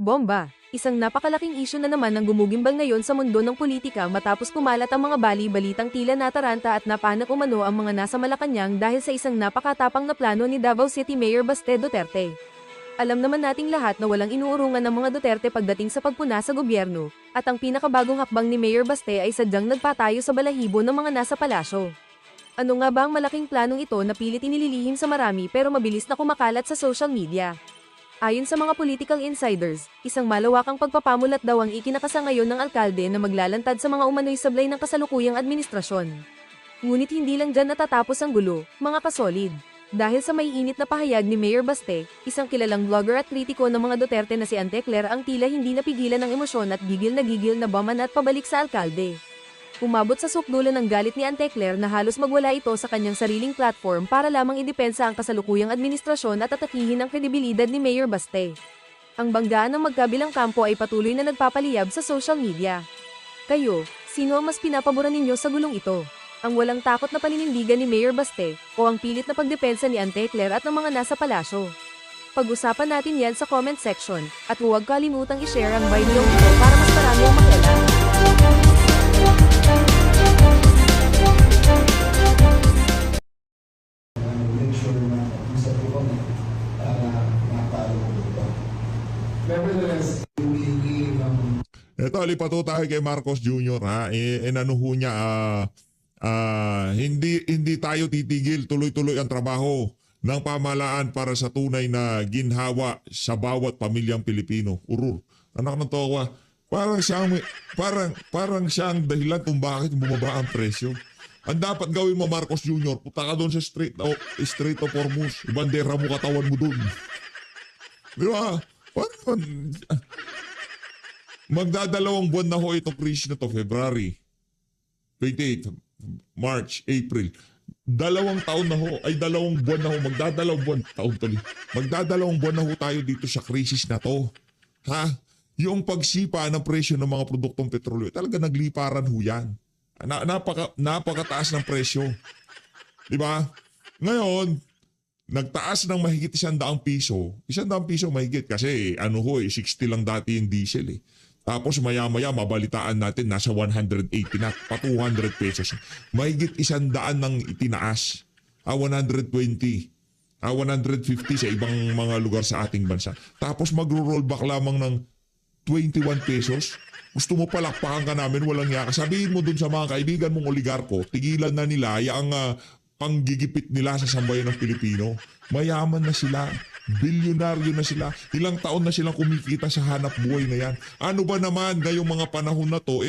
Bomba! Isang napakalaking isyu na naman ang gumugimbal ngayon sa mundo ng politika matapos kumalat ang mga bali-balitang tila nataranta at napanak umano ang mga nasa Malacanang dahil sa isang napakatapang na plano ni Davao City Mayor Baste Duterte. Alam naman nating lahat na walang inuurungan ng mga Duterte pagdating sa pagpuna sa gobyerno, at ang pinakabagong hakbang ni Mayor Baste ay sadyang nagpatayo sa balahibo ng mga nasa palasyo. Ano nga ba ang malaking planong ito na pilit inililihim sa marami pero mabilis na kumakalat sa social media? Ayon sa mga political insiders, isang malawakang pagpapamulat daw ang ikinakasa ngayon ng alkalde na maglalantad sa mga umano'y sablay ng kasalukuyang administrasyon. Ngunit hindi lang dyan natatapos ang gulo, mga kasolid. Dahil sa may init na pahayag ni Mayor Baste, isang kilalang vlogger at kritiko ng mga Duterte na si Ante Claire ang tila hindi napigilan ng emosyon at gigil na baman at pabalik sa alkalde. Umabot sa sukdulan ng galit ni Ante Claire na halos magwala ito sa kanyang sariling platform para lamang idepensa ang kasalukuyang administrasyon at atakihin ang kredibilidad ni Mayor Baste. Ang banggaan ng magkabilang kampo ay patuloy na nagpapaliyab sa social media. Kayo, sino ang mas pinapaboran ninyo sa gulong ito? Ang walang takot na paninindigan ni Mayor Baste o ang pilit na pagdepensa ni Ante Claire at ng mga nasa palasyo? Pag-usapan natin yan sa comment section at huwag kalimutang i-share ang video ito para mas marami ang makialam. Make sure na isa po kami para makapalo ko dito. Nevertheless, humihingi ng Ito, lipato tayo kay Marcos Jr. ha. Ano ho niya, hindi tayo titigil, tuloy-tuloy ang trabaho ng pamahalaan para sa tunay na ginhawa sa bawat pamilyang Pilipino. Urur. Anak ng towa. Parang siyang dahilan kung bakit bumaba ang presyo. Ang dapat gawin mo, Marcos Jr., punta ka doon sa Strait of Hormuz. Ibandera mo katawan mo doon. Di ba? Magdadalawang buwan na ho itong krisis na to, February 28, March, April. 2 taon na ho, ay 2 buwan na ho, magdadalawang buwan na ho tayo dito sa krisis na to. Ha? Yung pagsipa ng presyo ng mga produktong petrolyo, talaga nagliparan ho yan. Napakataas ng presyo. Di ba? Ngayon, nagtaas ng mahigit 100 piso. 100 piso mahigit kasi 60 lang dati yung diesel eh. Tapos maya-maya mabalitaan natin nasa 180 na, pa 200 pesos. Mahigit 100 nang itinaas. 120. 150 sa ibang mga lugar sa ating bansa. Tapos magro-rollback lamang ng 21 pesos. Gusto mo palakpakan ka namin, walang yaka. Sabihin mo dun sa mga kaibigan mong oligarko, tigilan na nila yung panggigipit nila sa sambayan ng Pilipino. Mayaman na sila. Bilyonaryo na sila. Ilang taon na silang kumikita sa hanap buhay na yan. Ano ba naman ngayong mga panahon na to,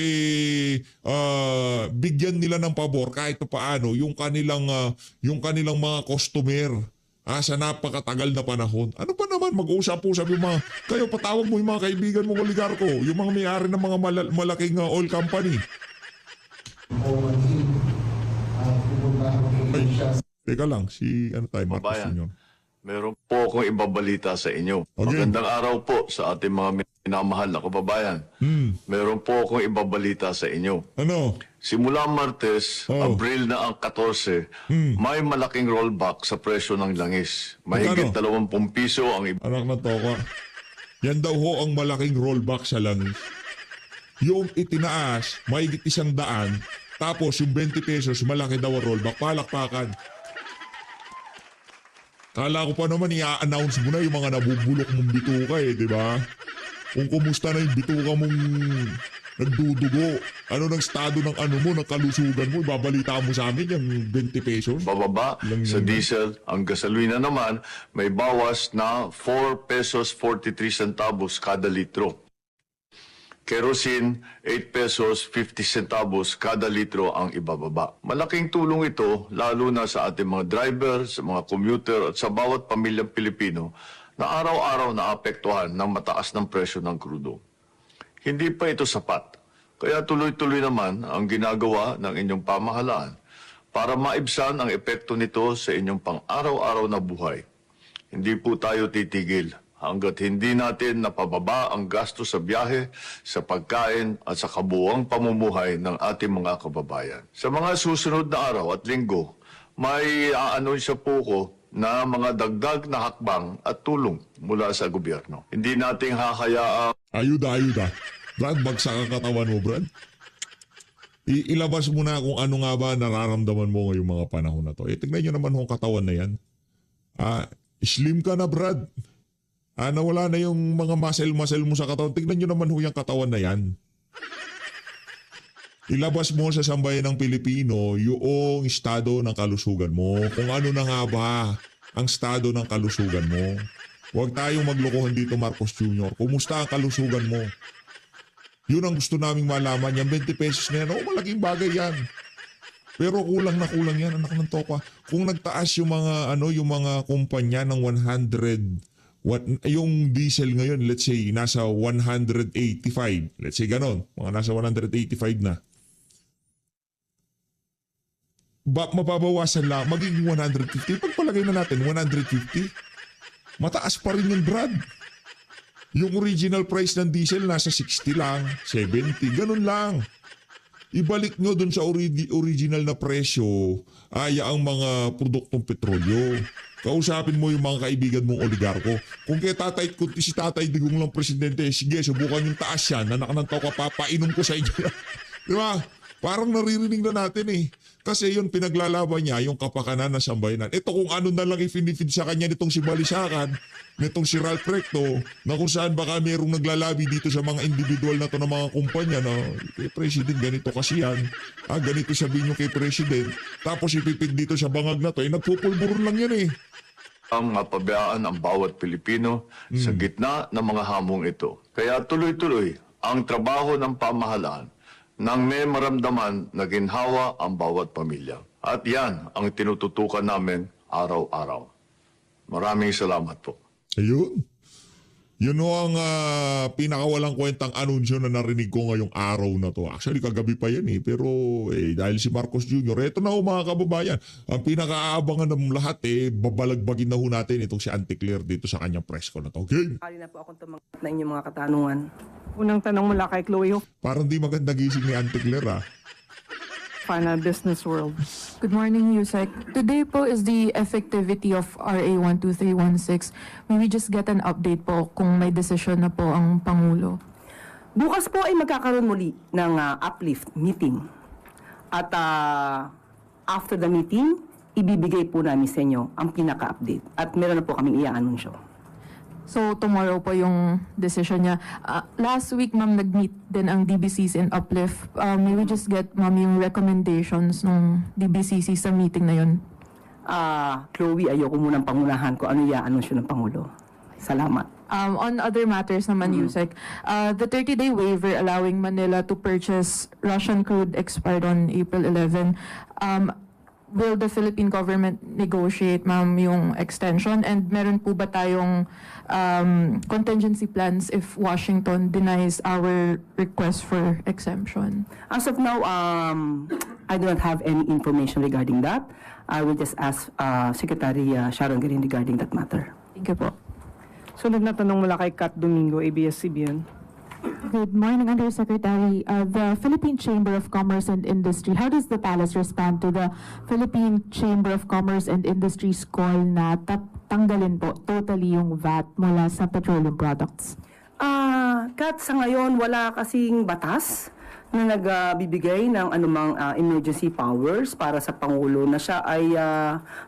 bigyan nila ng pabor kahit paano yung kanilang mga customer. Sa napakatagal na panahon. Ano ba naman mag-uusap-usap yung mga, kayo patawag mo yung mga kaibigan mong oligarko, yung mga may-ari ng mga malaking oil company. pupunta Ay, siya. teka lang, Marcos Babayan, Jr. meron po akong ibabalita sa inyo. Okay. Magandang araw po sa ating mga minamahal na kababayan. Meron po akong ibabalita sa inyo. Ano? Simula Martes, Abril na ang 14, may malaking rollback sa presyo ng langis. Mahigit 20 piso ang Anak na toka. Yan daw ho ang malaking rollback sa langis. Yung itinaas, mahigit 100, tapos yung 20 pesos, malaki daw ang rollback. Palakpakan. Kala ko pa naman i-announce mo na yung mga nabubulok mong bituka di ba? Kung kumusta na yung bituka mong nagdudugo. Ano ng estado ng ng kalusugan mo, ibabalita mo sa amin yung 20 pesos. bababa sa diesel. Ang gasolina naman may bawas na 4 pesos 43 centavos kada litro. Kerosene, 8 pesos 50 centavos kada litro ang ibababa. Malaking tulong ito lalo na sa ating mga driver, sa mga commuter at sa bawat pamilyang Pilipino na araw-araw naapektuhan ng mataas ng presyo ng krudo. Hindi pa ito sapat, kaya tuloy-tuloy naman ang ginagawa ng inyong pamahalaan para maibsan ang epekto nito sa inyong pang-araw-araw na buhay. Hindi po tayo titigil hanggat hindi natin napababa ang gasto sa biyahe, sa pagkain at sa kabuuang pamumuhay ng ating mga kababayan. Sa mga susunod na araw at linggo, may aanunsya po ko na mga dagdag na hakbang at tulong mula sa gobyerno. Hindi nating hahayaan Ayuda. Brad, bagsak ang katawan mo, Brad. Ilabas mo na kung ano nga ba nararamdaman mo ngayong mga panahon na to. Tignan nyo naman yung katawan na yan. Slim ka na, Brad. Nawala na yung mga muscle mo sa katawan. Tignan nyo naman yung katawan na yan. Ilabas mo sa sambayan ng Pilipino yung estado ng kalusugan mo. Kung ano na nga ba ang estado ng kalusugan mo. Huwag tayong maglokohan dito, Marcos Jr. Kumusta ang kalusugan mo? Yun ang gusto naming malaman. Yung 20 pesos na yan, malaking bagay yan. Pero kulang na kulang yan, anak ng toka. Kung nagtaas yung mga kumpanya ng 100, yung diesel ngayon, let's say, nasa 185. Let's say ganon, mga nasa 185 na. Mababawasan lang, magiging 150. Pagpalagay na natin, 150. Mataas pa rin yun, Brad. Yung original price ng diesel nasa 60 lang, 70, ganun lang. Ibalik nyo dun sa original na presyo ang mga produktong petrolyo. Kausapin mo yung mga kaibigan mong oligarko. Kung si Tatay Digong lang presidente, sige, subukan yung taas yan. Anak ng tao ka, papainom ko sa inyo. Di ba? Parang naririnig na natin eh. Kasi yun, pinaglalaban niya yung kapakanan ng sambayanan. Ito kung ano na lang ifinifid sa kanya nitong si Balisacan, nitong si Ralph Recto, na kung saan baka mayroong naglalabi dito sa mga individual na to ng mga kumpanya na, President, ganito kasi yan. Ganito sabihin nyo kay President. Tapos ipipid dito sa bangag na to, nagpupulburon lang yan eh. ang mapabayaan ang bawat Pilipino sa gitna ng mga hamong ito. Kaya tuloy-tuloy ang trabaho ng pamahalaan nang may maramdaman na ginhawa ang bawat pamilya. At yan ang tinututukan namin araw-araw. Maraming salamat po. Ayun. Yun o ang pinakawalang kwentang anunsyo na narinig ko ngayong araw na to. Actually, kagabi pa yan eh. Pero dahil si Marcos Jr., eto na ho mga kababayan. Ang pinakaabangan ng lahat babalagbagin na ho natin itong si Auntie Claire dito sa kanyang press ko na to. Okay? Kali na po akong tumanggap na inyong mga katanungan. Unang tanong mula kay Chloe Parang di maganda gising ni Auntie Claire Fana Business World. Good morning, Yusek. Today po is the effectivity of RA 12316. May we just get an update po kung may decision na po ang Pangulo? Bukas po ay magkakaroon muli ng uplift meeting. At after the meeting, ibibigay po namin sa inyo ang pinaka-update. At meron na po kaming i-anunsyo. So, tomorrow po yung decision niya. Last week, ma'am, nag-meet din ang DBCC in Uplift. May we just get, ma'am, yung recommendations ng DBCC sa meeting na yun? Chloe, ayoko munang pangunahan ko ano i-anunsyo ng Pangulo. Salamat. On other matters naman, Yusek, the 30-day waiver allowing Manila to purchase Russian crude expired on April 11. Will the Philippine government negotiate, ma'am, yung extension? And meron po ba tayong contingency plans if Washington denies our request for exemption? As of now, I do not have any information regarding that. I will just ask Secretary Sharon Garin regarding that matter. Thank you po. Sunod na tanong mula kay Kat Domingo, ABS-CBN. Good morning, Undersecretary. The Philippine Chamber of Commerce and Industry, how does the palace respond to the Philippine Chamber of Commerce and Industry's call na tanggalin po totally yung VAT mula sa petroleum products? Kat, sa ngayon, wala kasing batas na nagbibigay ng anumang emergency powers para sa Pangulo na siya ay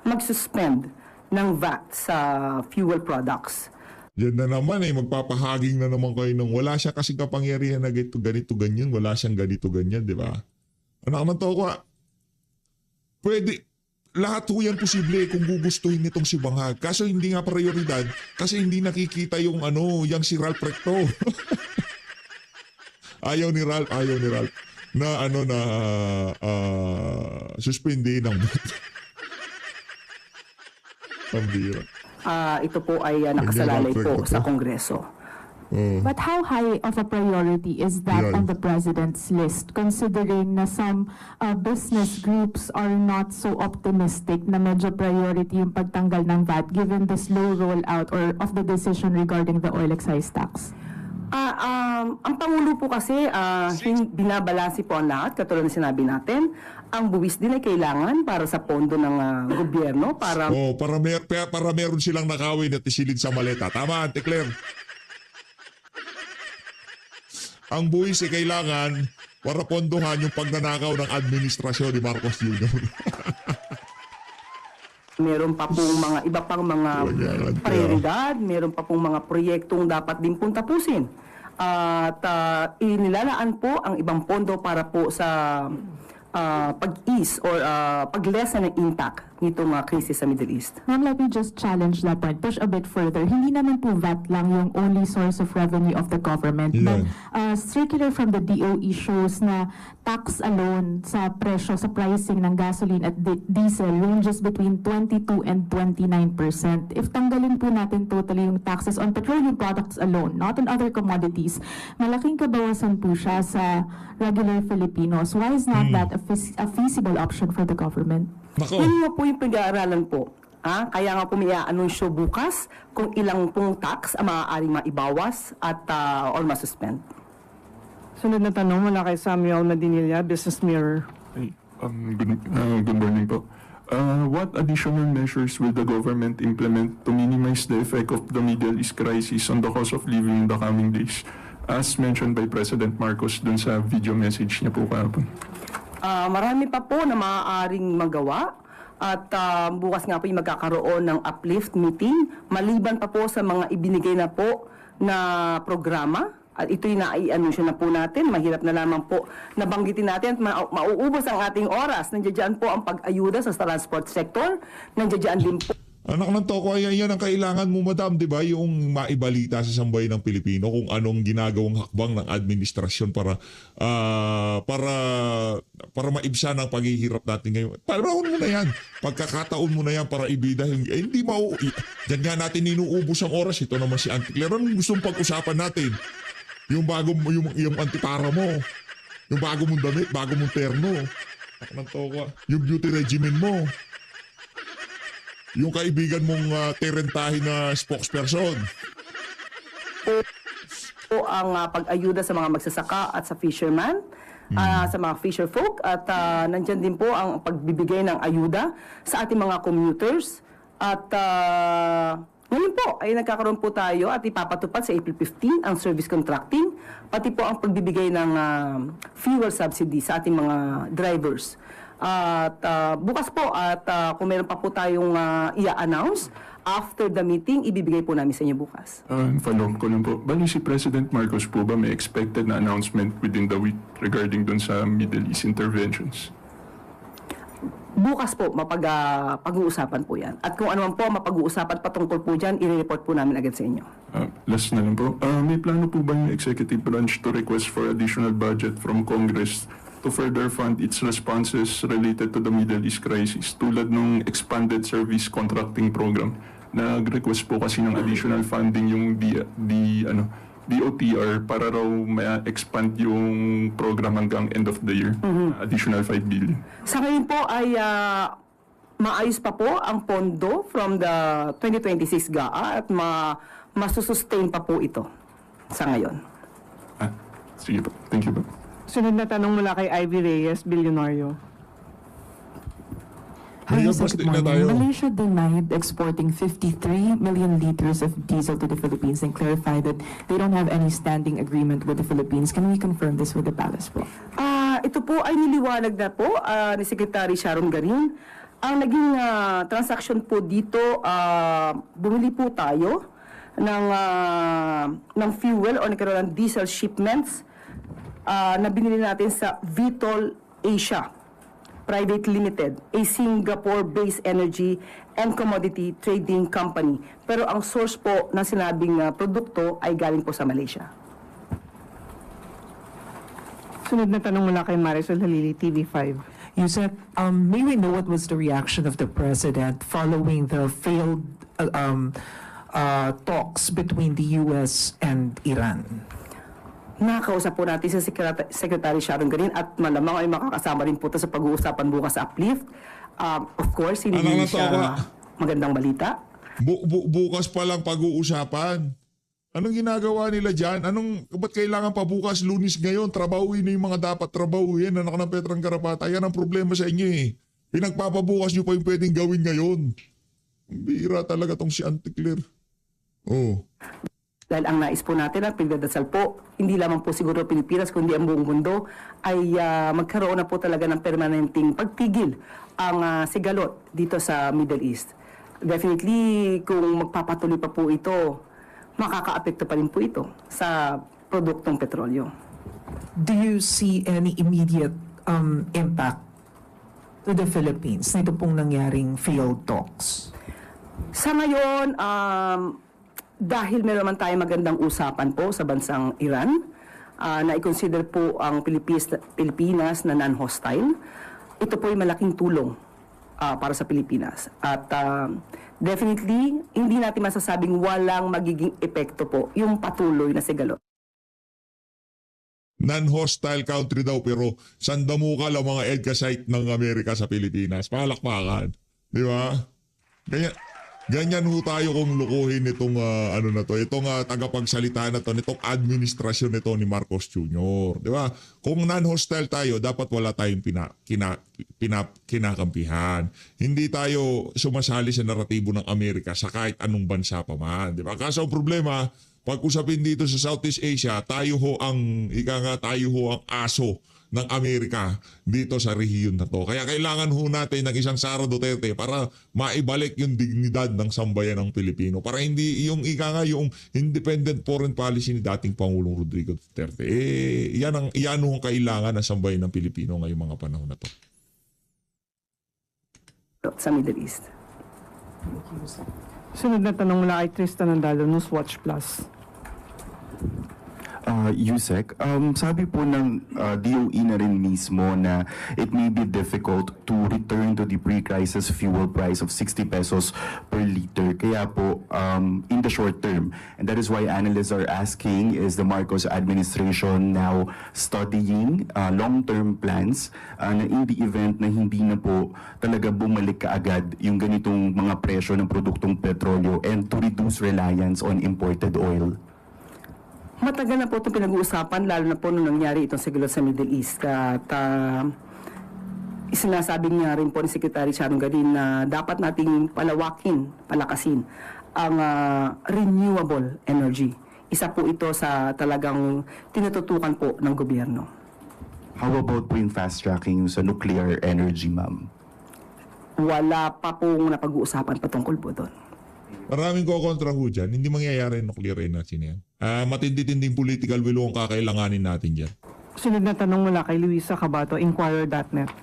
mag-suspend ng VAT sa fuel products. Yan na naman magpapahaging na naman kayo ng wala siya kasi kapangyarihan na ganito, ganyan. Wala siyang ganito, ganyan, di ba? Anak ng tao ko, pwede, lahat ho yan posible kung gugustuhin nitong si Bangag. Kaso hindi nga prioridad kasi hindi nakikita yung yung si Ralph Recto. ayaw ni Ralph na suspende ng pambira. Ito po ay nakasalalay po sa Kongreso. But how high of a priority is that on the President's list, considering na some business groups are not so optimistic na medyo priority yung pagtanggal ng VAT given the slow rollout or of the decision regarding the oil excise tax? Ang Pangulo po kasi, binabalansi po ang lahat, katulad na sinabi natin. Ang buwis din ay kailangan para sa pondo ng gobyerno, para Oh, para meron silang nakawin at isilid sa maleta. Tama, Ate Claire. Ang buwis ay kailangan para pondohan yung pagnanakaw ng administrasyon ni Marcos Jr. meron pa pong mga iba pang mga Wala, prioridad, meron pa pong mga proyektong dapat din pong tapusin. At inilalaan po ang ibang pondo para po sa pag-ease or pag-lessen ng impact nitong krisis sa Middle East. Ma'am, let me just challenge that point, push a bit further. Hindi naman po VAT lang yung only source of revenue of the government. Yeah. But circular from the DOE shows na tax alone sa presyo, sa pricing ng gasoline at diesel ranges between 22 and 29%. If tanggalin po natin totally yung taxes on petroleum products alone, not on other commodities, malaking kabawasan po siya sa regular Filipinos. Why is not that a feasible option for the government? Nako. Yun nga po yung pag-aaralan po. Kaya nga po may i-anunsyo bukas kung ilang pong tax ang maaaring maibawas at or masuspend. Sunod na tanong mula kay Samuel Madinilla, Business Mirror. Hey, good morning po. What additional measures will the government implement to minimize the effect of the Middle East crisis on the cost of living in the coming days? As mentioned by President Marcos dun sa video message niya po kahapon. Marami pa po na maaaring magawa at bukas nga po yung magkakaroon ng uplift meeting maliban pa po sa mga ibinigay na po na programa. At ito'y nai-anunsyo na po natin. Mahirap na lamang po nabanggitin natin at mauubos ang ating oras. Nandiyan po ang pag-ayuda sa transport sector. Nandiyan din po Anak ng toko, yan ang kailangan mo, madam, di ba? Yung maibalita sa sambayan ng Pilipino kung anong ginagawang hakbang ng administrasyon para maibsan ang paghihirap natin ngayon. Panahon mo na yan. Pagkakataon mo na yan para ibida. Hindi Diyan nga natin inuubos ang oras. Ito naman si Auntie Claire. Anong gustong pag-usapan natin? Yung yung antipara mo. Yung bago mong damit, bago mong terno. Anak ng toko. Yung beauty regimen mo. Yung kaibigan mong terentahin na spokesperson. po ang pag-ayuda sa mga magsasaka at sa fisherman, sa mga fisher folk. At nandyan din po ang pagbibigay ng ayuda sa ating mga commuters. At ngayon po ay nagkakaroon po tayo at ipapatupad sa April 15 ang service contracting, pati po ang pagbibigay ng fuel subsidy sa ating mga drivers. At bukas po at kung meron pa po tayong i-announce after the meeting, ibibigay po namin sa inyo bukas. Follow-up ko lang po. Bali si President Marcos po ba may expected na announcement within the week regarding dun sa Middle East interventions? Bukas po, pag-uusapan po yan. At kung ano man po mapag-uusapan patungkol po dyan, i-report po namin agad sa inyo. Last na lang po. May plano po ba yung executive branch to request for additional budget from Congress to further fund its responses related to the Middle East crisis tulad ng expanded service contracting program? Nag-request po kasi ng additional funding yung DOTR para raw ma-expand yung program hanggang end of the year. Additional 5 billion. Sa ngayon po ay maayos pa po ang pondo from the 2026 GAA at masusustain pa po ito sa ngayon. Sige po. Thank you po. Sunod na tanong mula kay Ivy Reyes, Bilyonaryo. Hi, Sir, good na morning. tayo. Malaysia denied exporting 53 million liters of diesel to the Philippines and clarified that they don't have any standing agreement with the Philippines. Can we confirm this with the palace po? Ito po ay niliwanag na po ni Secretary Sharon Garin. Ang naging transaction po dito, bumili po tayo ng fuel o nagkaroon ng diesel shipments na binili natin sa Vitol Asia Private Limited, a Singapore-based energy and commodity trading company. Pero ang source po ng sinabing produkto ay galing po sa Malaysia. Sunod na tanong mula kay Marisol Halili, TV5. Yusek, may we know what was the reaction of the President following the failed talks between the U.S. and Iran? Nakakausap po natin si Secretary Sharon Garin at malamang ay makakasama rin po ito sa pag-uusapan bukas sa uplift. Of course, hindi siya magandang balita. Bukas pa lang pag-uusapan. Anong ginagawa nila dyan? Ba't kailangan pa bukas, Lunes ngayon? Trabahuin na yung mga dapat trabahuin, anak ng Petrang Karapata. Yan ang problema sa inyo eh. Pinagpapabukas nyo pa yung pwedeng gawin ngayon. Bira talaga tong si Auntie Claire. Oh. Dahil ang nais po natin at pagdadasal po, hindi lamang po siguro Pilipinas, kundi ang buong mundo, ay magkaroon na po talaga ng permanenteng pagpigil ang sigalot dito sa Middle East. Definitely, kung magpapatuloy pa po ito, makakaapekto pa rin po ito sa produktong petrolyo. Do you see any immediate impact to the Philippines na ito pong nangyaring failed talks? Sa ngayon, dahil meron naman tayo magandang usapan po sa bansang Iran, na i-consider po ang Pilipinas na non-hostile, ito po ay malaking tulong para sa Pilipinas. At definitely, hindi natin masasabing walang magiging epekto po yung patuloy na sigalot. Non-hostile country daw pero sandamukal ang mga EDCA site ng Amerika sa Pilipinas. Palakpakan. Di ba? Ganyan ho tayo kung lukuhin itong itong tagapagsalita na to, nitong administrasyon nito ni Marcos Jr. Di ba? Kung non-hostile tayo, dapat wala tayong kinakampihan. Hindi tayo sumasali sa naratibo ng Amerika sa kahit anong bansa pa man. Di ba? Kaso ang problema, pag usapin dito sa Southeast Asia, tayo ho ang aso ng Amerika dito sa rehiyon na to. Kaya kailangan ho natin ng isang Sara Duterte para maibalik yung dignidad ng sambayan ng Pilipino. Para hindi yung yung independent foreign policy ni dating Pangulong Rodrigo Duterte. Yan ho ang kailangan ng sambayan ng Pilipino ngayong mga panahon na to. Sa Middle East. Sunod na tanong mula kay Tristan Andalo, Newswatch Plus. Yusek, sabi po ng DOE na rin mismo na it may be difficult to return to the pre-crisis fuel price of 60 pesos per liter. Kaya po, in the short term, and that is why analysts are asking, is the Marcos administration now studying long-term plans na in the event na hindi na po talaga bumalik kaagad yung ganitong mga presyo ng produktong petrolyo and to reduce reliance on imported oil? Matagal na po itong pinag-uusapan, lalo na po nung nangyari itong sigalot sa Middle East. At sinasabi niya rin po ni Secretary Sharon Garin na dapat nating palakasin ang renewable energy. Isa po ito sa talagang tinututukan po ng gobyerno. How about po yung fast-tracking sa nuclear energy, ma'am? Wala pa pong napag-uusapan patungkol po doon. Maraming kokontra ho dyan. Hindi mangyayari yung nuclear energy na yan. Matindi-tinding political will ang kakailanganin natin dyan. Sunod na tanong mula kay Luisa Cabato, Inquirer.net.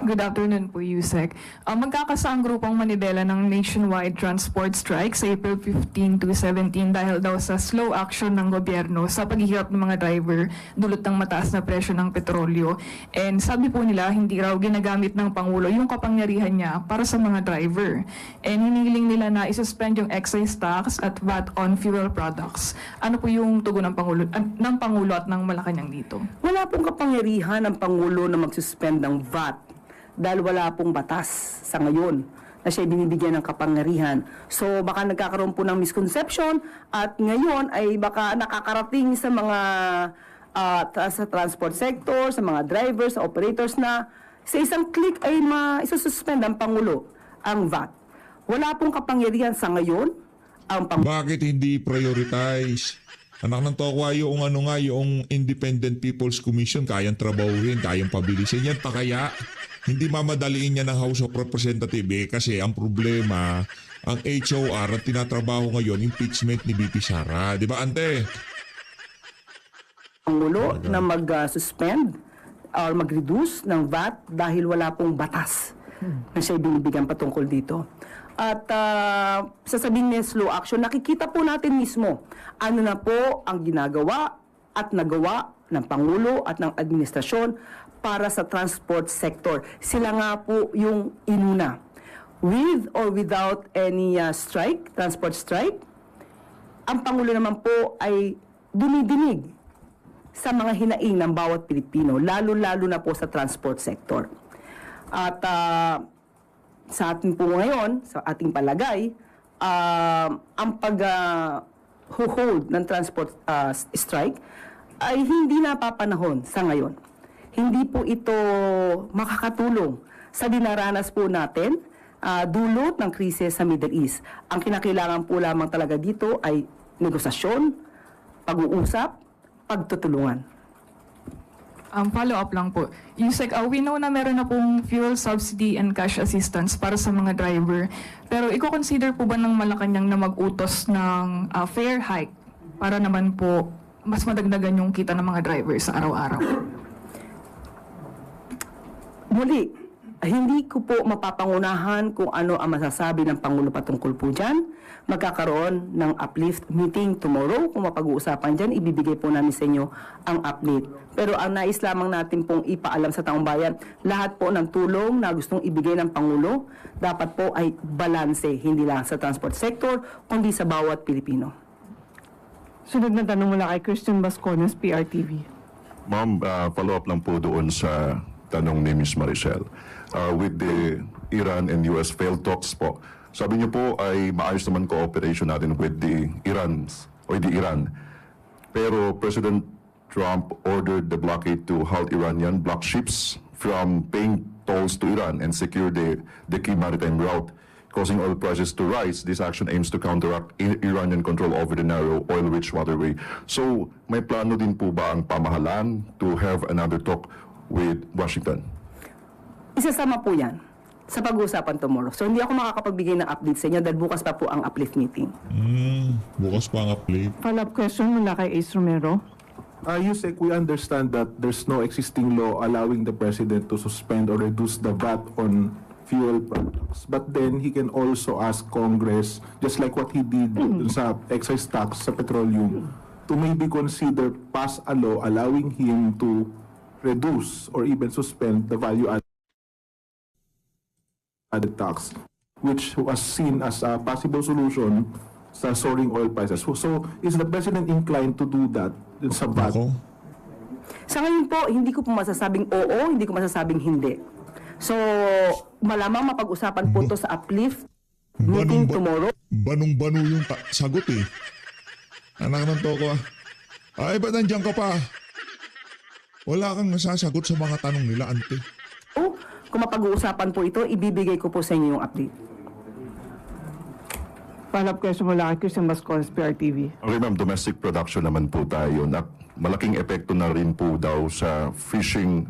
Good afternoon po, Yusek. Magkakasa ang grupong Manibela ng nationwide transport strike sa April 15 to 17 dahil daw sa slow action ng gobyerno sa paghihirap ng mga driver dulot ng mataas na presyo ng petrolyo. And sabi po nila, hindi raw ginagamit ng Pangulo yung kapangyarihan niya para sa mga driver. And hinihiling nila na isuspend yung excise tax at VAT on fuel products. Ano po yung tugon ng Pangulo at ng Malacanang dito? Wala pong kapangyarihan ng Pangulo na mag-suspend ng VAT dahil wala pong batas sa ngayon na siya binibigyan ng kapangyarihan. So baka nagkakaroon po ng misconception at ngayon ay baka nakakarating sa mga sa transport sector, sa mga drivers, sa operators na sa isang click ay isususpend ang Pangulo ang VAT. Wala pong kapangyarihan sa ngayon ang Pangulo. Bakit hindi prioritize? Anak ng tokwa yung yung Independent People's Commission, kayang trabahuhin, kayang pabilisin. Yan pa kaya? Hindi mamadaliin niya ng House of Representatives kasi ang problema, ang HOR at tinatrabaho ngayon, impeachment ni BP Sara. Di ba, ante? Pangulo na mag-suspend or mag-reduce ng VAT dahil wala pong batas na siya binibigyan patungkol dito. At sasabihin niya slow action, nakikita po natin mismo ano na po ang ginagawa at nagawa ng Pangulo at ng administrasyon para sa transport sector. Sila nga po yung inuna. With or without any transport strike, ang Pangulo naman po ay dumidinig sa mga hinaing ng bawat Pilipino, lalo-lalo na po sa transport sector. At sa atin po ngayon, sa ating palagay, ang pag-hold ng transport strike ay hindi napapanahon sa ngayon. Hindi po ito makakatulong sa dinaranas po natin dulot ng krisis sa Middle East. Ang kinakailangan po lamang talaga dito ay negosasyon, pag-uusap, pagtutulungan. Follow-up lang po. Yusek, we know na meron na pong fuel subsidy and cash assistance para sa mga driver. Pero i-consider po ba ng Malacanang na mag-utos ng fare hike para naman po mas madagdagan yung kita ng mga driver sa araw-araw? Muli, hindi ko po mapapangunahan kung ano ang masasabi ng Pangulo patungkol po dyan. Magkakaroon ng uplift meeting tomorrow. Kung mapag-uusapan dyan, ibibigay po namin sa inyo ang update. Pero ang nais lamang natin pong ipaalam sa taong bayan, lahat po ng tulong na gustong ibigay ng Pangulo, dapat po ay balanse, hindi lang sa transport sector, kundi sa bawat Pilipino. Sunod na tanong mula kay Christian Bascones, PRTV. Ma'am, follow-up lang po doon sa tanong ni Ms. Maricel. With the Iran and US failed talks po, sabi niyo po ay maayos naman cooperation natin with the Iran. Pero President Trump ordered the blockade to halt Iranian black ships from paying tolls to Iran and secure the key maritime route, causing oil prices to rise. This action aims to counteract Iranian control over the narrow oil-rich waterway. So, may plano din po ba ang pamahalaan to have another talk with Washington? Isasama po yan sa pag-uusapan tomorrow. So, hindi ako makakapagbigay ng update sa inyo dahil bukas pa po ang uplift meeting. Bukas pa ang uplift. Follow-up question mula kay Ace Romero. Yusek, we understand that there's no existing law allowing the president to suspend or reduce the VAT on fuel products. But then he can also ask Congress, just like what he did sa excise tax sa petroleum, to maybe consider pass a law allowing him to reduce or even suspend the value-added tax, which was seen as a possible solution sa soaring oil prices. So, is the president inclined to do that sa VAT? Ako? Sa ngayon po, hindi ko po masasabing oo, hindi ko masasabing hindi. So, malamang mapag-usapan po to sa uplift meeting tomorrow. Banong-bano yung sagot eh. Anak ng toko ah. Ay, ba't nandiyan ka pa? Wala kang nasasagot sa mga tanong nila, ante. Kung mapag-uusapan po ito, ibibigay ko po sa inyo yung update. Follow-up question mula kay Christian Bascones, PRTV. Okay ma'am, domestic production naman po tayo. Malaking epekto na rin po daw sa fishing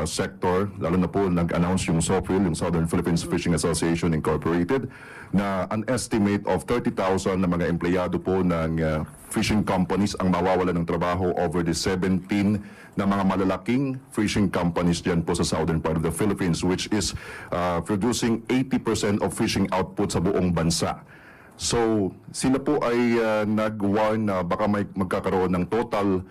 sector, lalo na po nag-announce yung SOFIL, yung Southern Philippines Fishing Association Incorporated, na an estimate of 30,000 na mga empleyado po ng fishing companies ang mawawala ng trabaho over the 17 na mga malalaking fishing companies dyan po sa southern part of the Philippines, which is producing 80% of fishing output sa buong bansa. So, sila po ay nag-warn na baka may magkakaroon ng total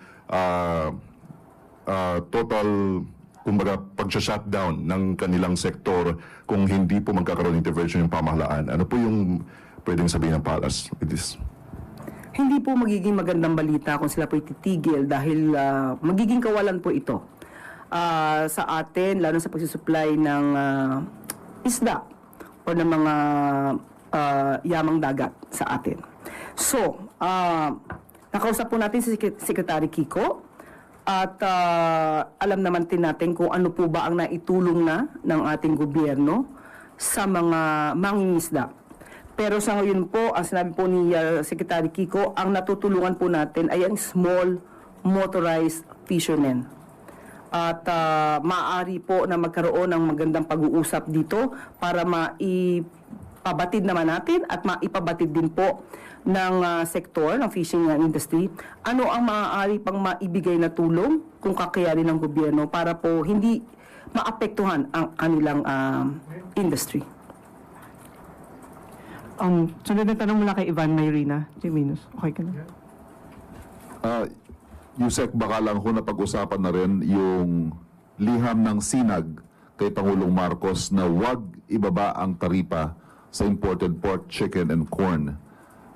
kumbaga pag-shutdown ng kanilang sektor kung hindi po magkakaroon ng intervention yung pamahalaan. Ano po yung pwedeng sabihin ng Palace with this? Hindi po magiging magandang balita kung sila po ititigil dahil magiging kawalan po ito sa atin, lalo sa pagsusupply ng isda o ng mga yamang dagat sa atin. So, nakausap po natin si Secretary Kiko at alam naman din natin kung ano po ba ang naitulong na ng ating gobyerno sa mga mangingisda. Pero sa ngayon po, ang sinabi po ni Secretary Kiko, ang natutulungan po natin ay ang small motorized fishermen. At maaari po na magkaroon ng magandang pag-uusap dito para maipabatid naman natin at maipabatid din po ng sektor, ng fishing industry, ano ang maaari pang maibigay na tulong kung kakayanin ng gobyerno para po hindi maapektuhan ang kanilang industry. Sunod na tanong mula kay Ivan Mayrina. Jiminus, okay ka na? Yusek, baka lang ho napag-usapan na rin yung liham ng sinag kay Pangulong Marcos na wag ibaba ang taripa sa imported pork, chicken, and corn.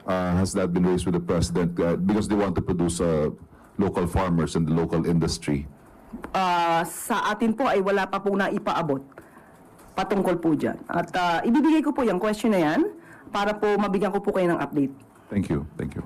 Has that been raised with the President? Because they want to produce local farmers and the local industry. Sa atin po ay wala pa pong naipaabot patungkol po dyan. At ibibigay ko po yung question na yan para po mabigyan ko po kayo ng update. Thank you. Thank you.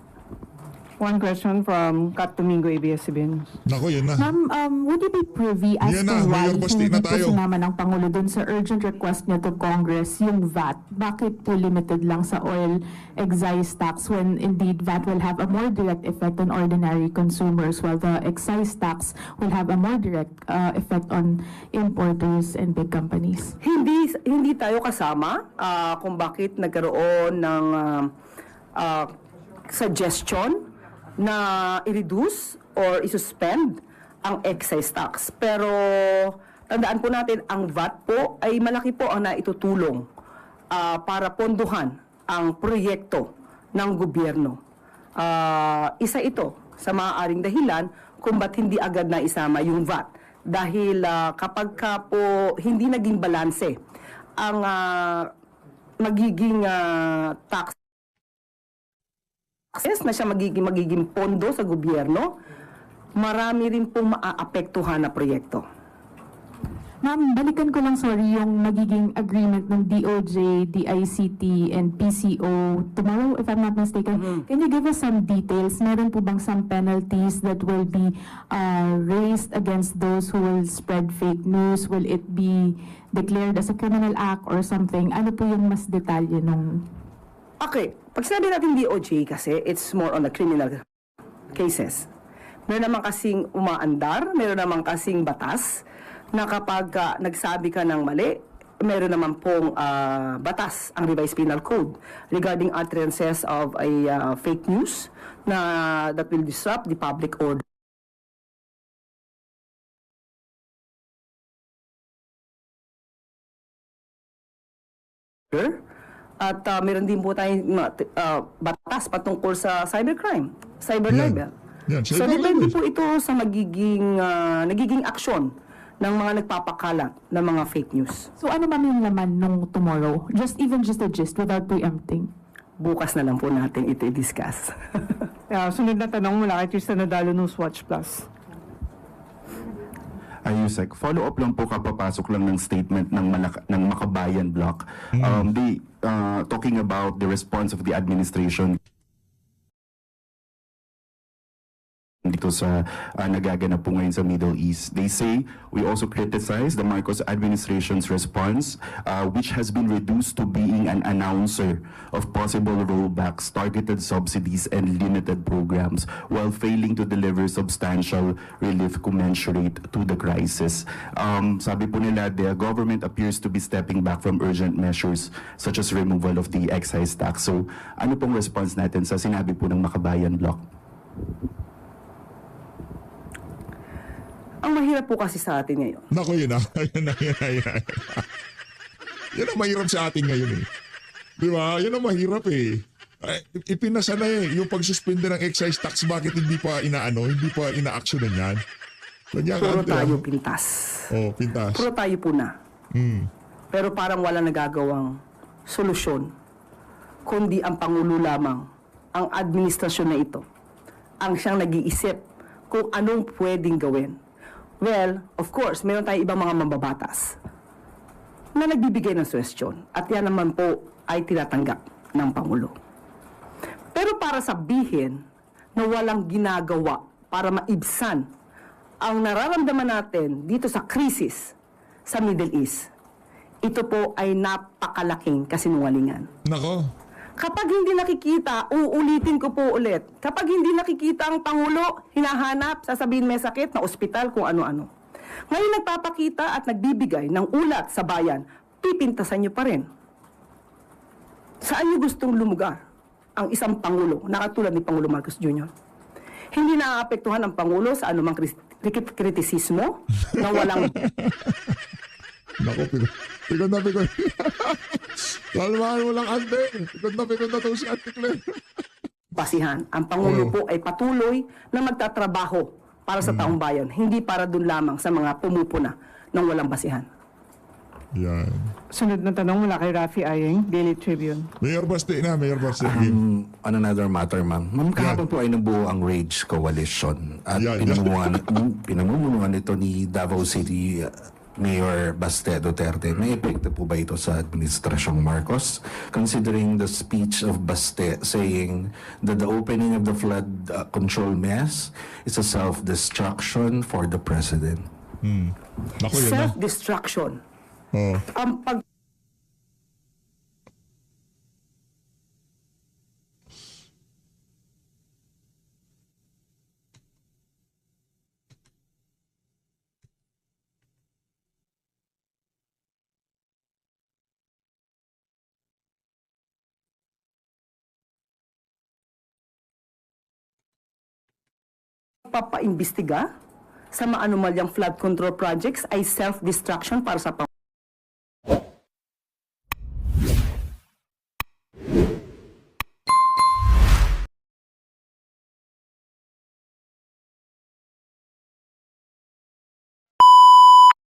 One question from Kat Domingo, ABS-CBN. Nako, yun na. Ma'am, would you be privy as Yan to na, why Mayor Basti, hindi na po tayo. sinama ng Pangulo dun sa urgent request niya to Congress yung VAT? Bakit po limited lang sa oil excise tax when indeed VAT will have a more direct effect on ordinary consumers while the excise tax will have a more direct effect on importers and big companies? Hindi tayo kasama kung bakit nagkaroon ng suggestion na i-reduce or i-suspend ang excise tax. Pero tandaan po natin, ang VAT po ay malaki po ang naitutulong para ponduhan ang proyekto ng gobyerno. Isa ito sa maaaring dahilan kung ba't hindi agad na isama yung VAT. Dahil kapag ka po hindi naging balanse ang magiging tax na siya magiging pondo sa gobyerno, marami rin pong maaapektuhan na proyekto. Ma'am, balikan ko lang, sorry, yung magiging agreement ng DOJ, DICT, and PCO tomorrow, if I'm not mistaken. Can you give us some details? Meron po bang some penalties that will be raised against those who will spread fake news? Will it be declared as a criminal act or something? Ano po yung mas detalye nung... Okay, pag sinabi natin DOJ kasi, it's more on the criminal cases. Meron naman kasing umaandar, meron naman kasing batas, na kapag nagsabi ka ng mali, meron naman pong batas, ang Revised Penal Code, regarding utterances of a fake news na that will disrupt the public order. At meron din po tayong batas patungkol sa cybercrime, cyber libel. Yan, So cyber depende libel. po ito sa nagiging aksyon ng mga nagpapakalat ng mga fake news. So ano ma'am yung laman nung tomorrow? Just a gist without preempting. Bukas na lang po natin ito i-discuss. Sunod na tanong mula kay Tristan Nadalo, Newswatch Plus. Ayusek, follow-up lang po kapapasok lang ng statement ng Makabayan Block. They talking about the response of the administration dito sa nagaganap po ngayon sa Middle East. They say, we also criticize the Marcos administration's response, which has been reduced to being an announcer of possible rollbacks, targeted subsidies, and limited programs, while failing to deliver substantial relief commensurate to the crisis. Sabi po nila, the government appears to be stepping back from urgent measures such as removal of the excise tax. So, ano pong response natin sa sinabi po ng Makabayan Block? Ang mahirap po kasi sa atin ngayon. Nako, yun na. Yan ang mahirap sa atin ngayon eh. Di ba? Yan ang mahirap eh. Ipinasa na eh. Yung pagsuspende ng excise tax, bakit hindi pa hindi pa ina-actionan yan? Puro tayo pintas. Oh, pintas. Puro tayo puna. Pero parang wala nagagawang solusyon. Kundi ang Pangulo lamang, ang administrasyon na ito, ang siyang nag-iisip kung anong pwedeng gawin. Well, of course, meron tayong ibang mga mambabatas na nagbibigay ng suwestyon at yan naman po ay tinatanggap ng Pangulo. Pero para sabihin na walang ginagawa para maibsan ang nararamdaman natin dito sa krisis sa Middle East, ito po ay napakalaking kasinungalingan. Nako. Kapag hindi nakikita, uulitin ko po ulit. Kapag hindi nakikita ang Pangulo, hinahanap, sasabihin may sakit na ospital, kung ano-ano. Ngayon nagpapakita at nagbibigay ng ulat sa bayan, pipintasan niyo pa rin. Saan niyo gustong lumugar ang isang Pangulo, na katulad ni Pangulo Marcos Jr.? Hindi naaapektuhan ang Pangulo sa anumang kritisismo na walang... Nako, pikon na. Kalmahan mo lang, ante. Pikon na ito si Ate Claire. Basihan. Ang Pangulo po ay patuloy na magtatrabaho para sa taong bayan, hindi para dun lamang sa mga pumupuna ng walang basihan. Yan. Sunod na tanong mula kay Rafi Ayeng, Daily Tribune. Mayor Basti. On another matter, ma'am. Ma'am, kahapon po ay nabuo ang Rage Coalition at pinamumunuan ito ni Davao City Mayor Baste Duterte. May epekto po ba ito sa Administrasyong Marcos? Considering the speech of Baste saying that the opening of the flood control mess is a self-destruction for the President. Naku, yun na. Self-destruction. Oh. Pag papaimbestiga sa maanumalyang flood control projects ay self-destruction para sa